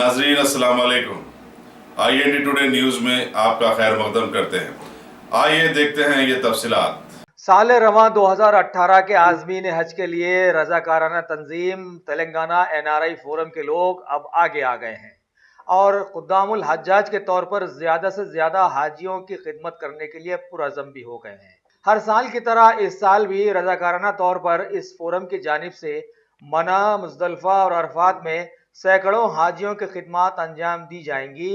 नाजरीन अस्सलाम वालेकुम। IND टुडे न्यूज़ में आपका खैर मकदम करते हैं। आइए देखते हैं ये तफसीलात। साल रवां 2018 के आज़मीन हज के लिए रज़ाकाराना तंजीम तेलंगाना NRI फोरम के लोग अब आगे आ गए हैं और खुद्दामुल हज्जाज के तौर पर ज़्यादा से ज़्यादा हाजियों की खिदमत करने के लिए पुरज़म भी हो गए हैं। हर साल की तरह इस साल भी रज़ाकाराना तौर पर इस फोरम की जानिब से मना, मुज़दलिफ़ा और अरफात में सैकड़ों हाजियों की खिदमत अंजाम दी जाएंगी।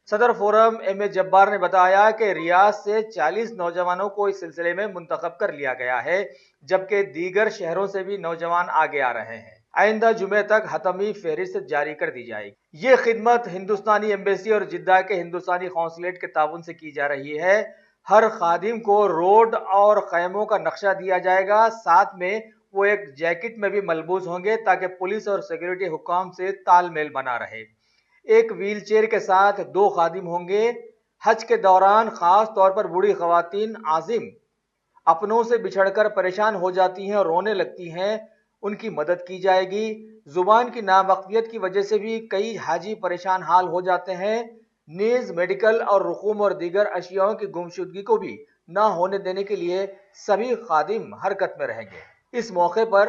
सदर फोरम MA जब्बार ने बताया कि रियाद से 40 नौजवानों को इस सिलसिले में मुंतखब कर लिया गया है, जबकि दीगर शहरों से भी नौजवान आगे आ रहे हैं। आइंदा जुमे तक हतमी फहरिस्त जारी कर दी जाएगी। ये खिदमत हिंदुस्तानी एम्बेसी और जिद्दा के हिंदुस्तानी कौंसलेट के ताउन से की जा रही है। हर खादिम को रोड और खैमों का नक्शा दिया जाएगा, साथ में वो एक जैकेट में भी मलबूस होंगे ताकि पुलिस और सिक्योरिटी हुकाम से तालमेल बना रहे। एक व्हील चेयर के साथ 2 खादिम होंगे। हज के दौरान खास तौर पर बूढ़ी खवातीन आजिम अपनों से बिछड़कर परेशान हो जाती हैं और रोने लगती हैं, उनकी मदद की जाएगी। जुबान की नावक्तियत की वजह से भी कई हाजी परेशान हाल हो जाते हैं। नीज मेडिकल और रुकूम और दीगर अशियाओं की गुमशुदगी को भी ना होने देने के लिए सभी खादिम हरकत में रहेंगे। इस मौके पर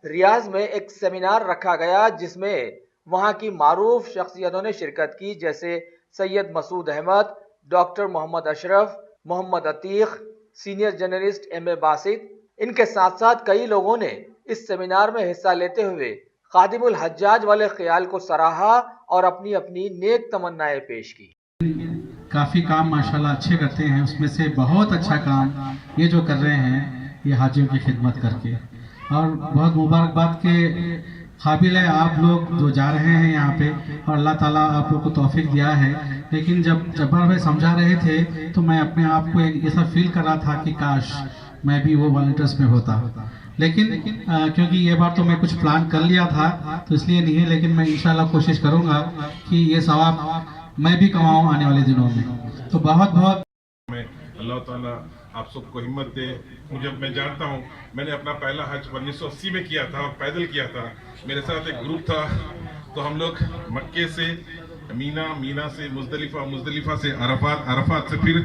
रियाज में एक सेमिनार रखा गया जिसमें वहां की मारूफ शख्सियतों ने शिरकत की, जैसे Syed Masood Ahmad, doctor Mohammad Ashraf, Mohammad Atiq, senior journalist MA Basit. इनके साथ साथ कई लोगों ने इस सेमिनार में हिस्सा लेते हुए खादिमुल हज्जाज वाले ख्याल को सराहा और अपनी अपनी नेक तमन्नाएं पेश की। काफ़ी काम माशाल्लाह अच्छे करते हैं, उसमें से बहुत अच्छा काम ये जो कर रहे हैं ये हाजियों की खिदमत करके, और बहुत मुबारकबाद के काबिल है आप लोग जो जा रहे हैं यहाँ पे, और अल्लाह ताला आप लोग को तौफीक दिया है। लेकिन जब जब्बार भाई समझा रहे थे तो मैं अपने आप को ऐसा फील कर रहा था कि काश मैं भी वो वॉलंटियर्स में होता, लेकिन क्योंकि ये बार तो मैं कुछ प्लान कर लिया था तो इसलिए नहीं है, लेकिन मैं इंशाल्लाह कोशिश करूँगा कि ये सवाब मैं भी कमाऊँ आने वाले दिनों में। तो बहुत बहुत अल्लाह ताला आप सबको हिम्मत दे। मैं जानता हूँ, मैंने अपना पहला हज 1980 में किया था और पैदल किया था। मेरे साथ एक ग्रुप था, तो हम लोग मक्के से मीना, मीना से मुज़दलिफ़ा, मुज़दलिफ़ा से अरफात, अरफात से फिर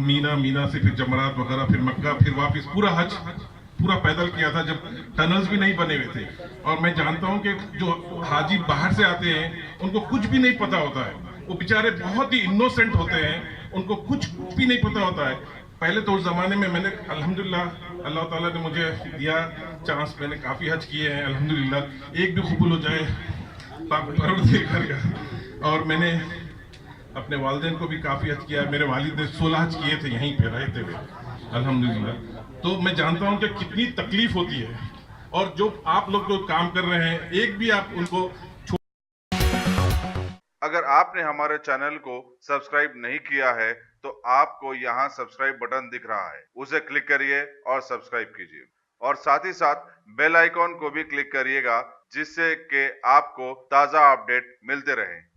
मीना, मीना से फिर जमरात वगैरह, फिर मक्का, फिर वापस पूरा हज पूरा पैदल किया था जब टनल्स भी नहीं बने हुए थे। और मैं जानता हूँ कि जो हाजी बाहर से आते हैं उनको कुछ भी नहीं पता होता है, वो बेचारे बहुत ही इनोसेंट होते हैं, उनको कुछ भी नहीं पता होता है। पहले तो उस ज़माने में मैंने अल्हम्दुलिल्लाह अल्लाह ताला ने मुझे दिया चांस, मैंने काफ़ी हज किए हैं अल्हम्दुलिल्लाह, एक भी कबूल हो जाए पाक परवरदिगार का। और मैंने अपने वालिदैन को भी काफ़ी हज किया है। मेरे वालिद ने 16 हज किए थे यहीं पे रहते हुए अल्हम्दुलिल्लाह। तो मैं जानता हूँ कि कितनी तकलीफ होती है, और जो आप लोग जो काम कर रहे हैं एक भी आप उनको। अगर आपने हमारे चैनल को सब्सक्राइब नहीं किया है तो आपको यहाँ सब्सक्राइब बटन दिख रहा है, उसे क्लिक करिए और सब्सक्राइब कीजिए, और साथ ही साथ बेल आइकॉन को भी क्लिक करिएगा जिससे कि आपको ताज़ा अपडेट मिलते रहें।